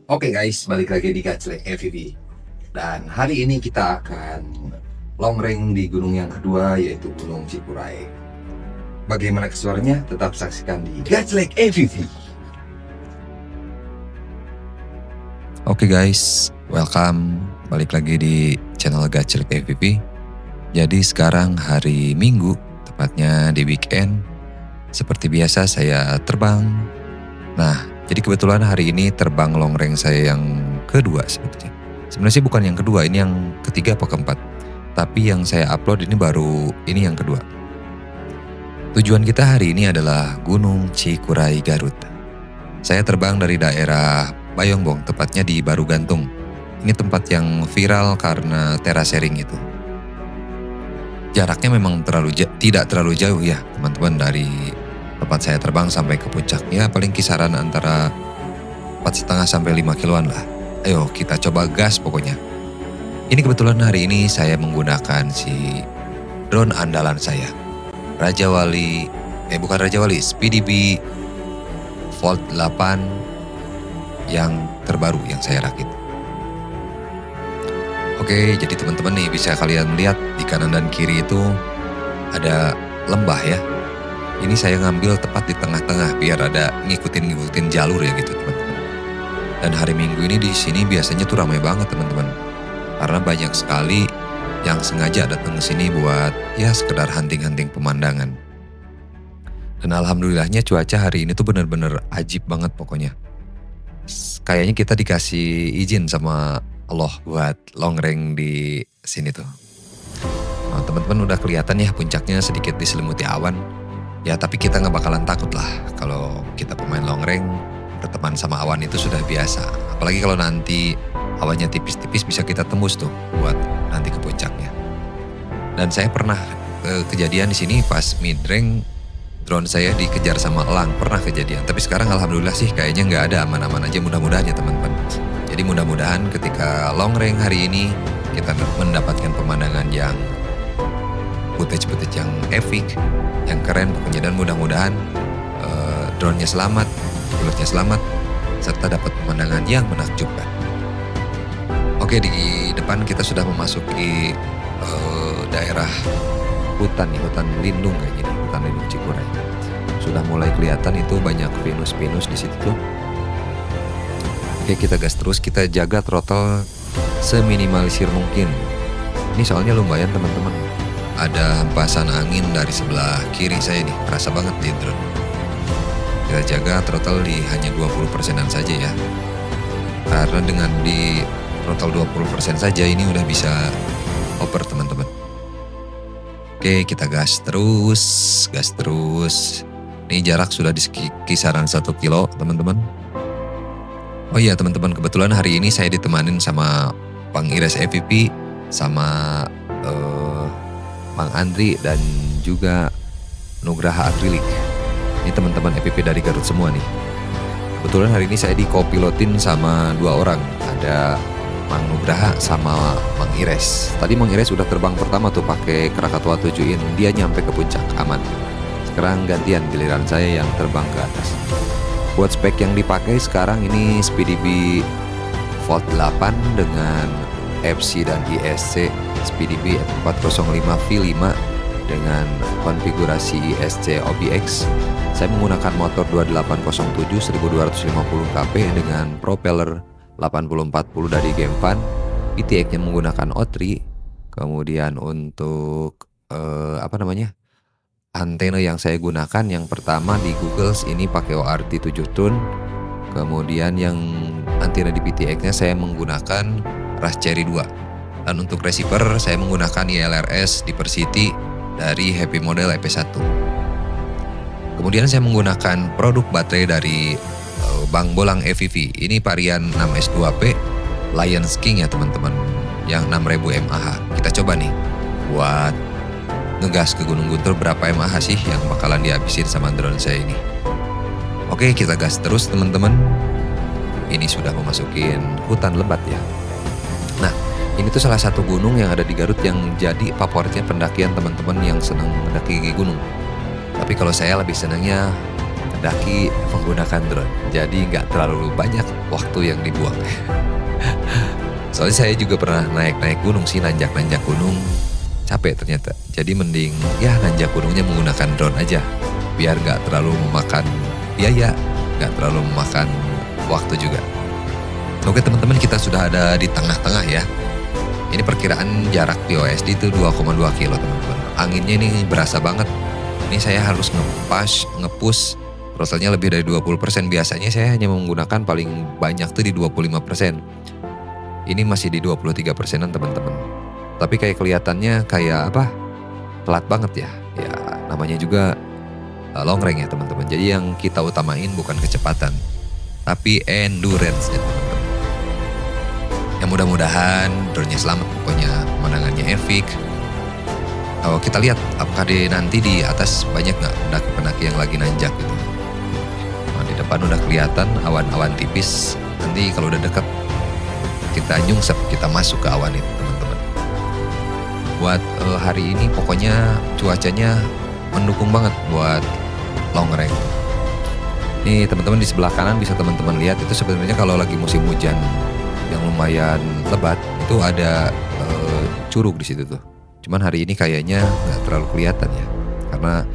Oke guys, balik lagi di Gaclek FPV. Dan hari ini kita akan long range di gunung yang kedua, yaitu Gunung Cikuray. Bagaimana kesuaranya? Tetap saksikan di Gaclek FPV. Oke guys, welcome balik lagi di channel Gaclek FPV. Jadi sekarang hari Minggu, tepatnya di weekend. Seperti biasa saya terbang. Nah, jadi kebetulan hari ini terbang long range saya yang kedua sebetulnya. Sebenarnya sih bukan yang kedua, ini yang ketiga atau keempat. Tapi yang saya upload ini baru ini yang kedua. Tujuan kita hari ini adalah Gunung Cikuray Garut. Saya terbang dari daerah Bayongbong, tepatnya di Baru Gantung. Ini tempat yang viral karena terasering itu. Jaraknya memang tidak terlalu jauh ya teman-teman, dari tempat saya terbang sampai ke puncaknya paling kisaran antara 4,5 sampai 5 kiloan lah. Ayo kita coba gas pokoknya. Ini kebetulan hari ini saya menggunakan si drone andalan saya. Bukan Raja Wali, SpeedyBee Volt 8 yang terbaru yang saya rakit. Oke, jadi teman-teman nih bisa kalian lihat di kanan dan kiri itu ada lembah ya. Ini saya ngambil tepat di tengah-tengah biar ada ngikutin jalur ya gitu teman-teman. Dan hari Minggu ini di sini biasanya tuh ramai banget teman-teman. Karena banyak sekali yang sengaja datang ke sini buat ya sekedar hunting-hunting pemandangan. Dan alhamdulillahnya cuaca hari ini tuh bener-bener ajib banget pokoknya. Kayaknya kita dikasih izin sama Allah buat long range di sini tuh. Nah, teman-teman udah kelihatan ya puncaknya sedikit diselimuti awan. Ya tapi kita nggak bakalan takut lah kalau kita pemain long range, berteman sama awan itu sudah biasa. Apalagi kalau nanti awannya tipis-tipis bisa kita tembus tuh buat nanti ke puncaknya. Dan saya pernah kejadian di sini pas mid range drone saya dikejar sama elang, pernah kejadian. Tapi sekarang alhamdulillah sih kayaknya nggak ada, aman-aman aja mudah-mudahan ya teman-teman. Jadi mudah-mudahan ketika long range hari ini kita mendapatkan pemandangan yang footage yang epic, yang keren pokoknya, dan mudah-mudahan drone-nya selamat, pilotnya selamat, serta dapat pemandangan yang menakjubkan. Oke, di depan kita sudah memasuki daerah hutan nih, hutan lindung kayak gini, hutan lindung Cikuray. Sudah mulai kelihatan itu banyak pinus-pinus di situ tuh. Oke, kita gas terus, kita jaga throttle seminimalisir mungkin. Ini soalnya lumayan teman-teman. Ada hempasan angin dari sebelah kiri saya nih, kerasa banget di drone. Kita jaga throttle di hanya 20%-an saja ya. Karena dengan di throttle 20% saja ini udah bisa over teman-teman. Oke, kita gas terus. Ini jarak sudah di kisaran 1 kilo teman-teman. Oh iya teman-teman, kebetulan hari ini saya ditemanin sama Bang Ires FPV, sama Bang Andri, dan juga Nugraha Akrilik. Ini teman-teman FPV dari Garut semua nih. Kebetulan hari ini saya di-co-pilotin sama 2 orang. Ada Bang Nugraha sama Bang Ires. Tadi Bang Ires udah terbang pertama tuh pakai Krakatau 7in, dia nyampe ke puncak aman. Sekarang gantian giliran saya yang terbang ke atas. Buat spek yang dipakai sekarang ini SpeedyBee Volt 8 dengan FC dan ISC SpeedyBee 405 V5 dengan konfigurasi ISC OBX. Saya menggunakan motor 2807 1250 kp dengan propeller 8040 dari Gemfan. PTX-nya menggunakan O3. Kemudian untuk antena yang saya gunakan, yang pertama di Google ini pakai ORT 7 tune. Kemudian yang antena di PTX-nya saya menggunakan Raspberry 2. Dan untuk receiver saya menggunakan ILRS Diversity dari Happy Model EP1. Kemudian saya menggunakan produk baterai dari Bang Bolang FPV. Ini varian 6S2P Lions King ya teman-teman, yang 6000 mAh. Kita coba nih buat ngegas ke Gunung Guntur berapa mAh sih yang bakalan dihabisin sama drone saya ini. Oke, kita gas terus teman-teman. Ini sudah memasukin hutan lebat ya. Nah, ini tuh salah satu gunung yang ada di Garut yang jadi favoritnya pendakian teman-teman yang senang mendaki gunung. Tapi kalau saya lebih senangnya mendaki menggunakan drone. Jadi nggak terlalu banyak waktu yang dibuang. Soalnya saya juga pernah naik-naik gunung sih, nanjak-nanjak gunung. Capek ternyata. Jadi mending ya nanjak gunungnya menggunakan drone aja. Biar nggak terlalu memakan biaya, nggak terlalu memakan waktu juga. Oke teman-teman, kita sudah ada di tengah-tengah ya. Ini perkiraan jarak POSD itu 2,2 kilo teman-teman. Anginnya ini berasa banget. Ini saya harus ngepush throttle-nya lebih dari 20%. Biasanya saya hanya menggunakan paling banyak tuh di 25%. Ini masih di 23%-an teman-teman. Tapi kayak kelihatannya kayak apa? Pelat banget ya. Ya namanya juga long range ya teman-teman. Jadi yang kita utamain bukan kecepatan, tapi endurance ya teman-teman. Ya mudah-mudahan drone-nya selamat, pokoknya pemandangannya epic. Kalau kita lihat apakah nanti di atas banyak nggak pendaki-pendaki yang lagi nanjak gitu. Nah, di depan udah kelihatan awan-awan tipis. Nanti kalau udah dekat kita nyungsep, kita masuk ke awan itu teman-teman. Buat hari ini pokoknya cuacanya mendukung banget buat long range. Nih teman-teman, di sebelah kanan bisa teman-teman lihat itu sebenarnya kalau lagi musim hujan yang lumayan lebat itu ada curug di situ tuh. Cuman hari ini kayaknya nggak terlalu kelihatan ya, karena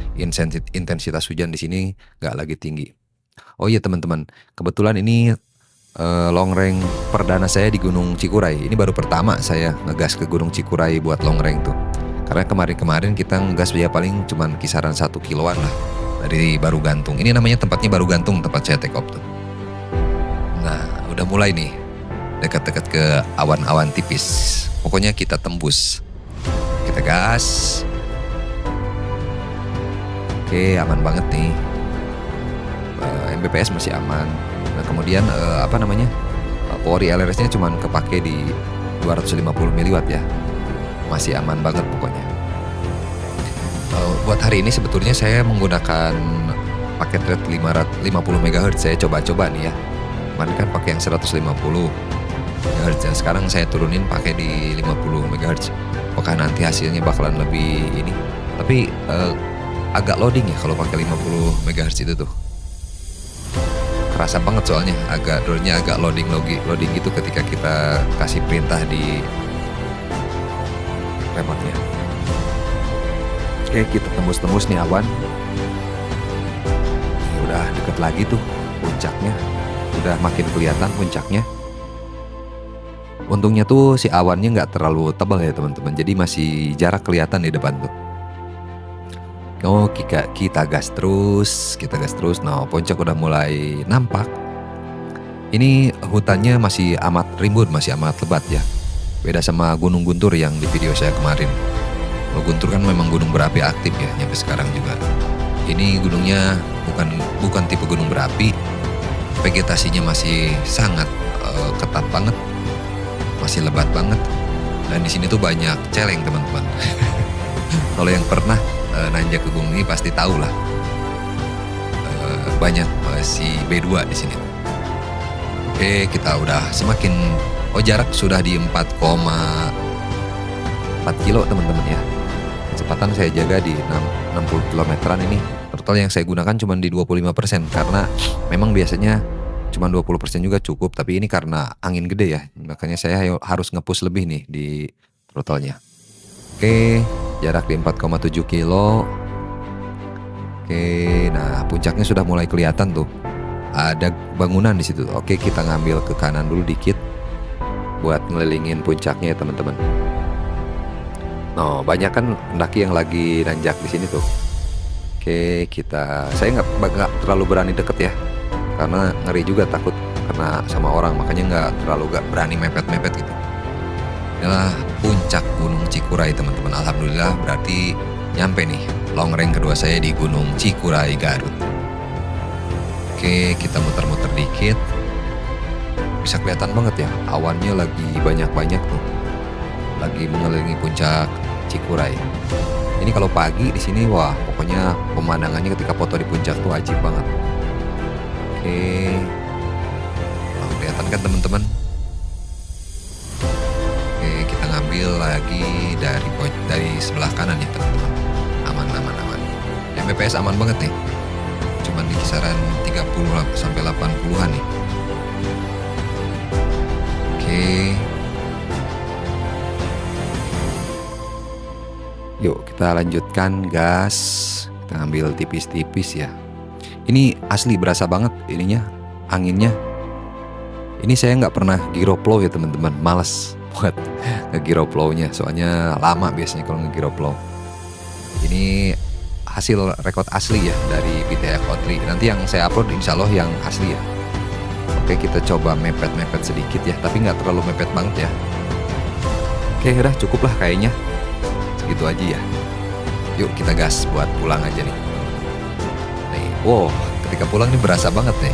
intensitas hujan di sini nggak lagi tinggi. Oh iya teman-teman, kebetulan ini long range perdana saya di Gunung Cikuray. Ini baru pertama saya ngegas ke Gunung Cikuray buat long range tuh. Karena kemarin-kemarin kita ngegas ya paling cuman kisaran 1 kiloan lah dari Baru Gantung. Ini namanya tempatnya Baru Gantung, tempat saya take off tuh. Nah udah mulai nih dekat-dekat ke awan-awan tipis. Pokoknya kita tembus. Kita gas. Oke, aman banget nih. Mbps masih aman. Nah kemudian Power LRS-nya cuma kepake di 250 mW ya. Masih aman banget pokoknya. Buat hari ini sebetulnya saya menggunakan paket rate 50 MHz. Saya coba-coba nih ya. Kemarin kan pakai yang 150 MHz. Dan sekarang saya turunin pakai di 50 MHz. Apakah nanti hasilnya bakalan lebih ini? Tapi agak loading ya kalau pakai 50 MHz itu tuh. Kerasa banget soalnya drone-nya agak loading gitu ketika kita kasih perintah di remote-nya. Oke, kita tembus nih awan. Ini udah deket lagi tuh puncaknya. Udah makin kelihatan puncaknya. Untungnya tuh si awannya nggak terlalu tebal ya teman-teman. Jadi masih jarak kelihatan di depan tuh. Oh, kita gas terus. Nah, puncak udah mulai nampak. Ini hutannya masih amat rimbun, masih amat lebat ya. Beda sama Gunung Guntur yang di video saya kemarin. Kalau Guntur kan memang gunung berapi aktif ya, nyampe sekarang juga. Ini gunungnya bukan tipe gunung berapi. Vegetasinya masih sangat ketat banget. Masih lebat banget. Dan di sini tuh banyak celeng teman-teman. Kalau yang pernah nanjak ke gunung ini pasti tahu lah. Banyak si B2 di sini. Oke, kita udah semakin jarak sudah di 4,4 kilo teman-teman ya. Kecepatan saya jaga di 60 kilometeran ini. Total yang saya gunakan cuma di 25% karena memang biasanya cuma 20% juga cukup, tapi ini karena angin gede ya, makanya saya harus nge-push lebih nih di throttle-nya. Oke, jarak di 4,7 kilo. Oke, nah puncaknya sudah mulai kelihatan tuh. Ada bangunan di situ. Oke, kita ngambil ke kanan dulu dikit buat ngelilingin puncaknya ya teman-teman. Nah, banyak kan pendaki yang lagi nanjak di sini tuh. Oke, saya nggak terlalu berani deket ya, karena ngeri juga takut kena sama orang, makanya nggak berani mepet-mepet gitu. Inilah puncak Gunung Cikuray teman-teman. Alhamdulillah berarti nyampe nih long range kedua saya di Gunung Cikuray Garut. Oke, kita muter-muter dikit. Bisa kelihatan banget ya, awannya lagi banyak-banyak tuh. Lagi mengelilingi puncak Cikuray. Ini kalau pagi di sini wah, pokoknya pemandangannya ketika foto di puncak tuh ajib banget. Oke. Nah, kelihatan kan teman-teman? Oke, kita ngambil lagi dari sebelah kanan ya teman-teman. Aman. Mbps aman banget nih. Cuma teman-teman di kisaran 30 sampai 80-an nih. Oke. Yuk kita lanjutkan gas. Kita ambil tipis-tipis ya. Ini asli berasa banget ininya, anginnya. Ini saya nggak pernah giro plow ya teman-teman, males buat ngegiro plownya, soalnya lama biasanya kalau ngegiro plow. Ini hasil rekod asli ya dari PTI Kotri. Nanti yang saya upload insya Allah yang asli ya. Oke, kita coba mepet-mepet sedikit ya, tapi nggak terlalu mepet banget ya. Oke, udah cukup lah kayaknya. Segitu aja ya. Yuk kita gas buat pulang aja nih. Nih, wow, ketika pulang nih berasa banget nih.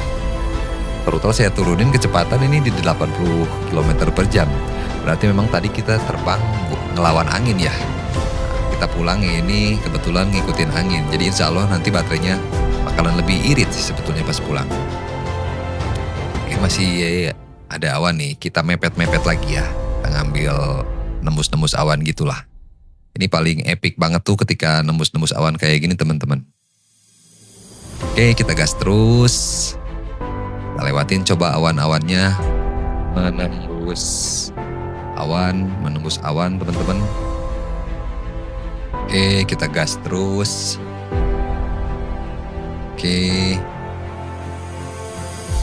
Total saya turunin kecepatan ini di 80 km per jam. Berarti memang tadi kita terbang ngelawan angin ya. Kita pulang ini kebetulan ngikutin angin. Jadi insya Allah nanti baterainya bakalan lebih irit sih sebetulnya pas pulang. Oke, masih ada awan nih. Kita mepet-mepet lagi ya. Kita ngambil nembus-nembus awan gitulah. Ini paling epic banget tuh ketika nembus-nembus awan kayak gini teman-teman. Oke, kita gas terus. Kita lewatin coba awan-awannya. Menembus awan teman-teman. Oke, kita gas terus. Oke.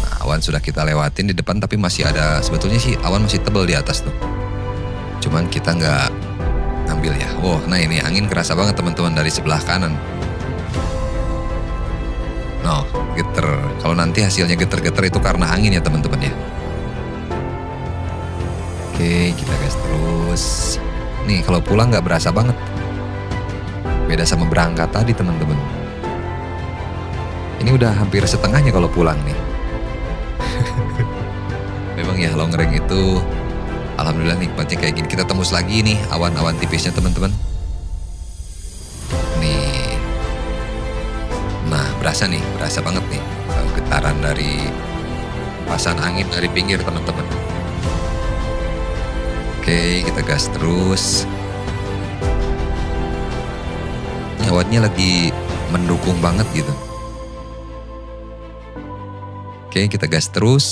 Nah, awan sudah kita lewatin di depan, tapi masih ada, sebetulnya sih awan masih tebal di atas tuh. Cuman kita nggak ngambil ya. Wow, nah ini angin kerasa banget teman-teman dari sebelah kanan. No, geter. Kalau nanti hasilnya geter-geter itu karena angin ya teman-teman ya. Oke, kita gas terus. Nih kalau pulang nggak berasa banget. Beda sama berangkat tadi teman-teman. Ini udah hampir setengahnya kalau pulang nih. Memang ya longreng itu alhamdulillah nikmatnya kayak gini. Kita tembus lagi nih awan-awan tipisnya teman-teman. Nih. Nah berasa banget nih getaran dari pasan angin dari pinggir teman-teman. Oke, kita gas terus. Awannya lagi mendukung banget gitu. Oke, kita gas terus.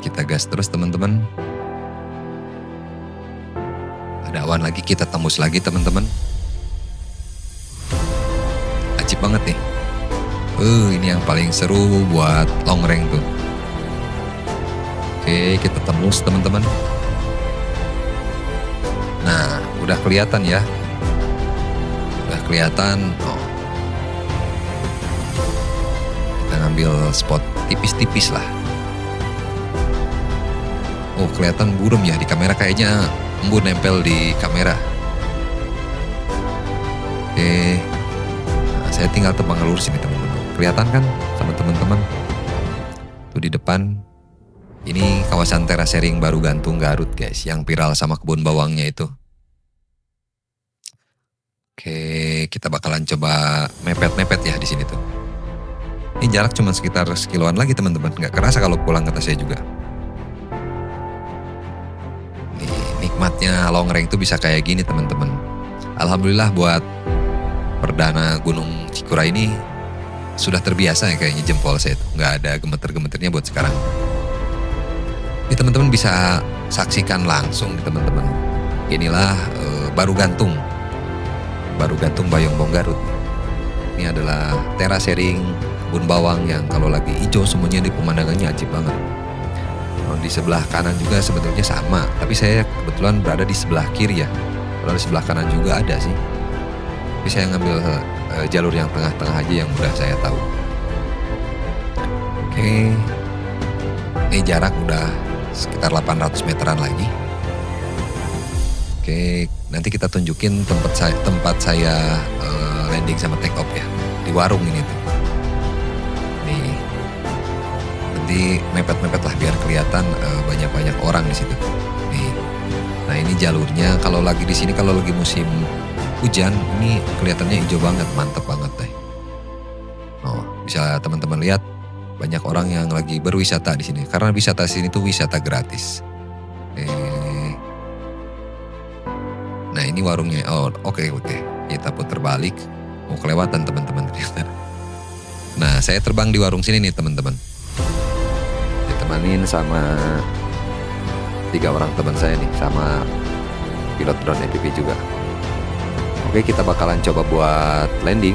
Kita gas terus teman-teman. Ada awan lagi, kita tembus lagi teman-teman. Ajib banget nih. Ini yang paling seru buat longreng tuh. Oke, kita tembus teman-teman. Nah, udah kelihatan ya. Udah kelihatan. Oh. Kita ngambil spot tipis-tipis lah. Oh, kelihatan burem ya di kamera, kayaknya embun nempel di kamera. Oke. Nah, saya tinggal tebang lurus ini teman-teman. Kelihatan kan sama teman-teman? Tuh di depan. Ini kawasan terasering Baru Gantung Garut guys, yang viral sama kebun bawangnya itu. Oke, kita bakalan coba mepet-mepet ya di sini tuh. Ini jarak cuma sekitar sekiloan lagi teman-teman, nggak kerasa kalau pulang kata saya juga. Nih, nikmatnya longreng tuh bisa kayak gini teman-teman. Alhamdulillah buat perdana Gunung Cikuray ini sudah terbiasa ya kayaknya jempol saya tuh, nggak ada gemeter-gemeternya buat sekarang. Ini teman-teman bisa saksikan langsung teman-teman. Inilah Baru Gantung Bayongbong Garut. Ini adalah terasering kebun bawang yang kalau lagi hijau semuanya di pemandangannya ajib banget. Di sebelah kanan juga sebetulnya sama, tapi saya kebetulan berada di sebelah kiri ya. Kalau di sebelah kanan juga ada sih. Tapi saya ngambil jalur yang tengah-tengah aja yang udah saya tahu. Oke. Ini jarak udah sekitar 800 meteran lagi. Oke, nanti kita tunjukin tempat saya landing sama take off ya, di warung ini tuh. Nih, nanti mepet-mepet lah biar kelihatan banyak-banyak orang di situ. Nih, nah ini jalurnya kalau lagi di sini kalau lagi musim hujan ini kelihatannya hijau banget, mantep banget deh. Oh, bisa teman-teman lihat. Banyak orang yang lagi berwisata di sini. Karena wisata sini tuh wisata gratis. ini warungnya. Oh oke. Kita putar balik. Oh kelewatan teman-teman ternyata. Nah saya terbang di warung sini nih teman-teman. Ditemanin sama 3 orang teman saya nih, sama pilot drone FPV juga. Oke, kita bakalan coba buat landing.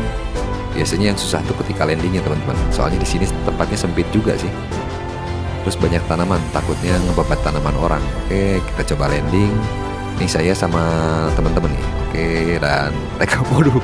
Biasanya yang susah tuh ketika landingnya teman-teman. Soalnya di sini tempatnya sempit juga sih. Terus banyak tanaman, takutnya ngebabat tanaman orang. Oke, kita coba landing. Ini saya sama teman-teman nih. Oke, dan mereka waduh.